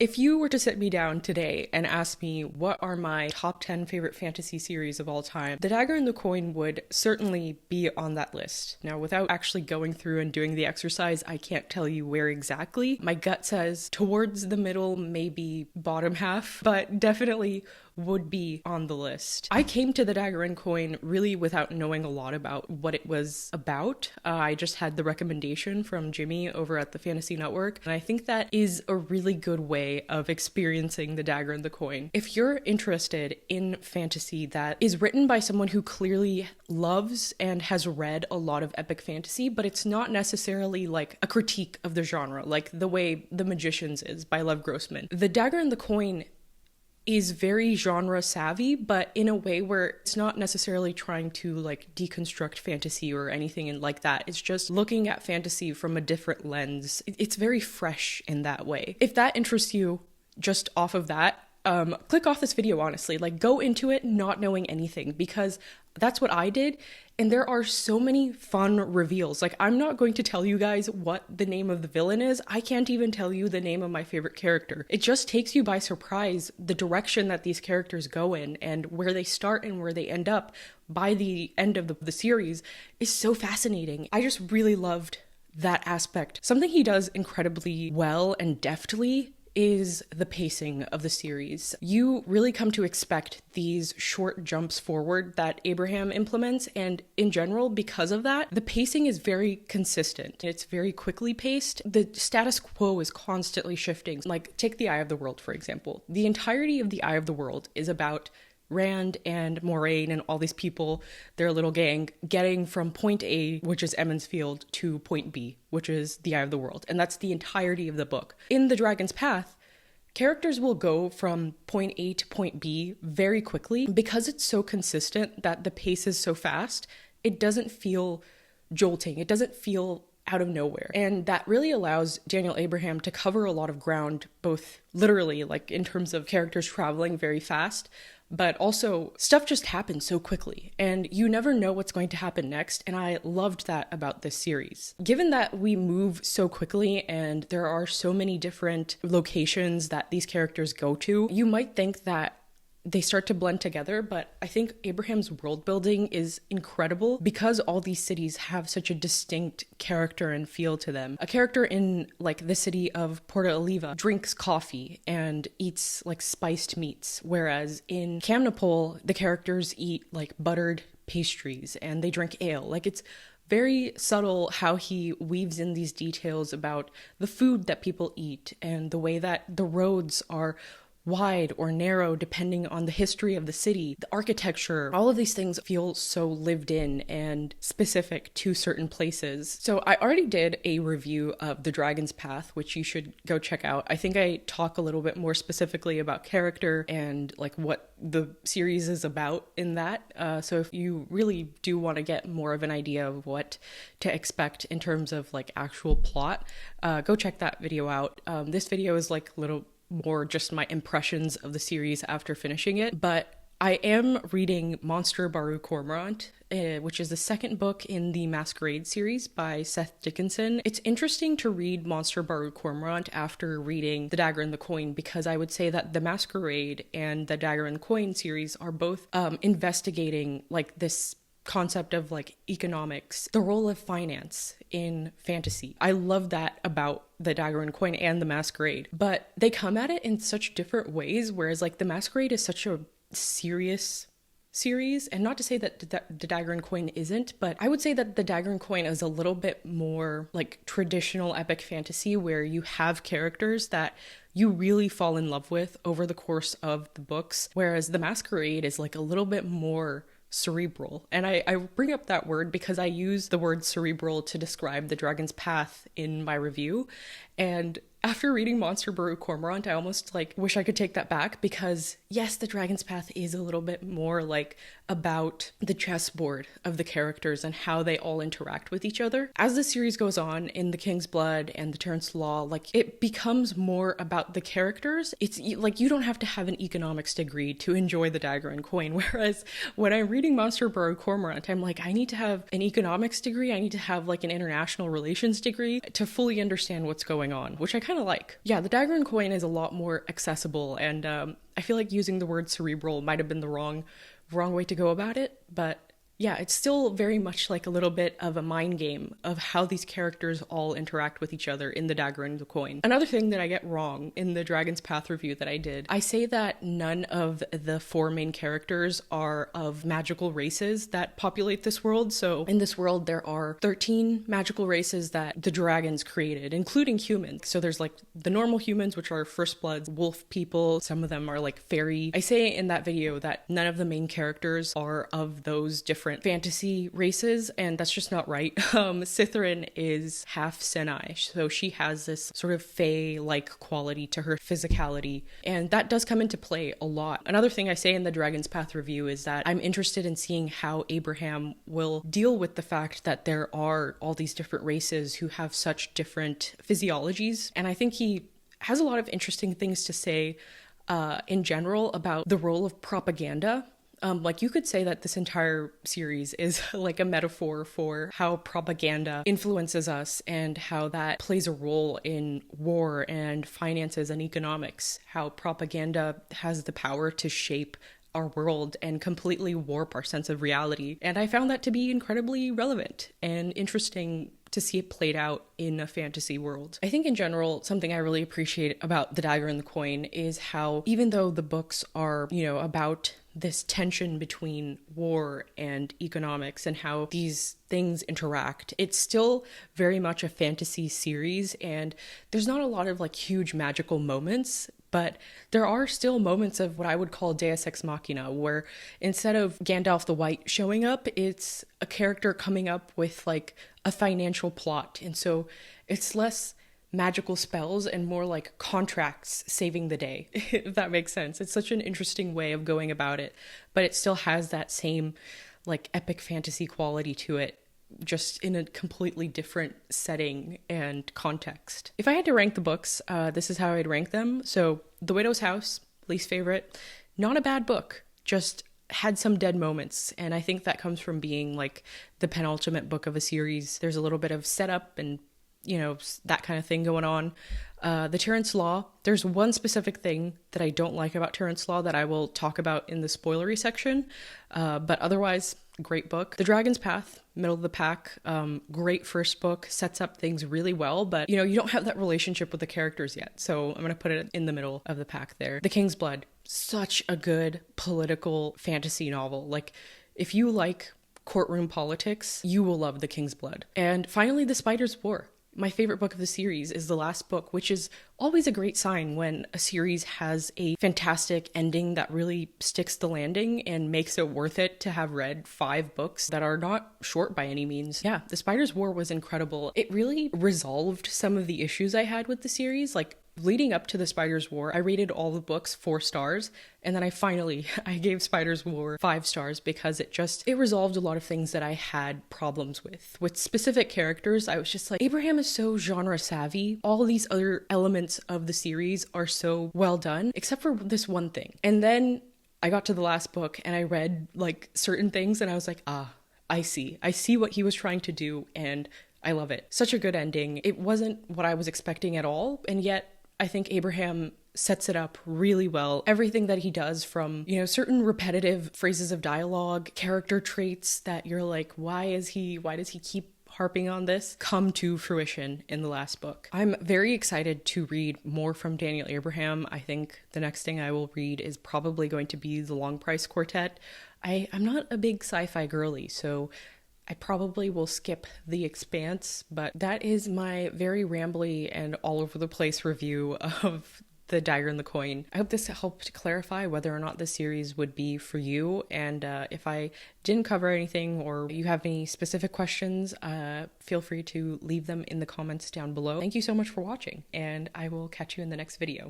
If you were to sit me down today and ask me what are my top 10 favorite fantasy series of all time, The Dagger and the Coin would certainly be on that list. Now, without actually going through and doing the exercise, I can't tell you where exactly. My gut says towards the middle, maybe bottom half, but definitely would be on the list. I came to The Dagger and Coin really without knowing a lot about what it was about. I just had the recommendation from Jimmy over at the Fantasy Network, and I think that is a really good way of experiencing The Dagger and the Coin. If you're interested in fantasy that is written by someone who clearly loves and has read a lot of epic fantasy, but it's not necessarily like a critique of the genre, like the way The Magicians is by Lev Grossman. The Dagger and the Coin is very genre savvy, but in a way where it's not necessarily trying to like deconstruct fantasy or anything like that. It's just looking at fantasy from a different lens. It's very fresh in that way. If that interests you, just off of that, click off this video, honestly. Like, go into it not knowing anything, because that's what I did. And there are so many fun reveals. Like, I'm not going to tell you guys what the name of the villain is. I can't even tell you the name of my favorite character. It just takes you by surprise, the direction that these characters go in and where they start and where they end up by the end of the series is so fascinating. I just really loved that aspect. Something he does incredibly well and deftly is the pacing of the series. You really come to expect these short jumps forward that Abraham implements, and in general, because of that, the pacing is very consistent. It's very quickly paced. The status quo is constantly shifting. Like, take The Eye of the World, for example. The entirety of The Eye of the World is about Rand and Moraine and all these people, their little gang, getting from point A, which is Emmons Field, to point B, which is the Eye of the World. And that's the entirety of the book. In The Dragon's Path, characters will go from point A to point B very quickly. Because it's so consistent that the pace is so fast, it doesn't feel jolting. It doesn't feel out of nowhere. And that really allows Daniel Abraham to cover a lot of ground, both literally, like in terms of characters traveling very fast, but also stuff just happens so quickly and you never know what's going to happen next. And I loved that about this series. Given that we move so quickly and there are so many different locations that these characters go to, you might think that they start to blend together, but I think Abraham's world building is incredible because all these cities have such a distinct character and feel to them. A character in like the city of Porta Oliva drinks coffee and eats like spiced meats, whereas in Camnopol, the characters eat like buttered pastries and they drink ale. Like, it's very subtle how he weaves in these details about the food that people eat and the way that the roads are wide or narrow depending on the history of the city, the architecture. All of these things feel so lived in and specific to certain places. So I already did a review of The Dragon's Path, which you should go check out. I think I talk a little bit more specifically about character and like what the series is about in that. So if you really do want to get more of an idea of what to expect in terms of like actual plot, go check that video out. This video is like little more just my impressions of the series after finishing it, but I am reading Monster Baru Cormorant, which is the second book in the Masquerade series by Seth Dickinson. It's interesting to read Monster Baru Cormorant after reading The Dagger and the Coin, because I would say that the Masquerade and the Dagger and Coin series are both investigating like this concept of like economics, the role of finance in fantasy. I love that about the Dagger and Coin and the Masquerade, but they come at it in such different ways, whereas like the Masquerade is such a serious series, and not to say that the Dagger and Coin isn't, but I would say that the Dagger and Coin is a little bit more like traditional epic fantasy, where you have characters that you really fall in love with over the course of the books, whereas the Masquerade is like a little bit more cerebral. And I bring up that word because I use the word cerebral to describe The Dragon's Path in my review. And after reading Monster Baru Cormorant, I almost like wish I could take that back, because yes, The Dragon's Path is a little bit more like about the chessboard of the characters and how they all interact with each other. As the series goes on in The King's Blood and The Terrence Law, like it becomes more about the characters. It's like you don't have to have an economics degree to enjoy The Dagger and Coin, whereas when I'm reading Monster Baru Cormorant, I'm like, I need to have an economics degree, I need to have like an international relations degree to fully understand what's going on, which I kind of like. Yeah, the Dagger and Coin is a lot more accessible, and I feel like using the word cerebral might have been the wrong way to go about it, but yeah, it's still very much like a little bit of a mind game of how these characters all interact with each other in the Dagger and the Coin. Another thing that I get wrong in the Dragon's Path review that I did, I say that none of the 4 main characters are of magical races that populate this world. So in this world, there are 13 magical races that the dragons created, including humans. So there's like the normal humans, which are first bloods, wolf people, some of them are like fairy. I say in that video that none of the main characters are of those different fantasy races, and that's just not right. Cytherin is half Senai, so she has this sort of fae-like quality to her physicality, and that does come into play a lot. Another thing I say in the Dragon's Path review is that I'm interested in seeing how Abraham will deal with the fact that there are all these different races who have such different physiologies, and I think he has a lot of interesting things to say in general about the role of propaganda. Like you could say that this entire series is like a metaphor for how propaganda influences us and how that plays a role in war and finances and economics, how propaganda has the power to shape our world and completely warp our sense of reality. And I found that to be incredibly relevant and interesting to see it played out in a fantasy world. I think in general, something I really appreciate about The Dagger and the Coin is how, even though the books are, about this tension between war and economics and how these things interact, it's still very much a fantasy series, and there's not a lot of like huge magical moments, but there are still moments of what I would call Deus Ex Machina, where instead of Gandalf the White showing up, it's a character coming up with like a financial plot. And so it's less magical spells and more like contracts saving the day, if that makes sense. It's such an interesting way of going about it, but it still has that same like epic fantasy quality to it, just in a completely different setting and context. If I had to rank the books, this is how I'd rank them. So The Widow's House, least favorite. Not a bad book, just had some dead moments, and I think that comes from being like the penultimate book of a series. There's a little bit of setup and that kind of thing going on. The Tyrant's Law, there's one specific thing that I don't like about Tyrant's Law that I will talk about in the spoilery section, but otherwise, great book. The Dragon's Path, middle of the pack, great first book, sets up things really well, but you don't have that relationship with the characters yet, so I'm gonna put it in the middle of the pack there. The King's Blood, such a good political fantasy novel. Like, if you like courtroom politics, you will love The King's Blood. And finally, The Spider's War. My favorite book of the series is the last book, which is always a great sign when a series has a fantastic ending that really sticks the landing and makes it worth it to have read 5 books that are not short by any means. Yeah, The Spider's War was incredible. It really resolved some of the issues I had with the series. Like, leading up to The Spider's War, I rated all the books 4 stars, and then I gave Spider's War 5 stars because it resolved a lot of things that I had problems with. With specific characters, I was just like, Abraham is so genre savvy. All these other elements of the series are so well done, except for this one thing. And then I got to the last book and I read like certain things and I was like, I see what he was trying to do, and I love it. Such a good ending. It wasn't what I was expecting at all, and yet I think Abraham sets it up really well. Everything that he does, from, certain repetitive phrases of dialogue, character traits that you're like, why does he keep harping on this, come to fruition in the last book. I'm very excited to read more from Daniel Abraham. I think the next thing I will read is probably going to be The Long Price Quartet. I'm not a big sci-fi girly, so I probably will skip The Expanse, but that is my very rambly and all over the place review of The Dagger and the Coin. I hope this helped clarify whether or not the series would be for you, and if I didn't cover anything or you have any specific questions, feel free to leave them in the comments down below. Thank you so much for watching, and I will catch you in the next video.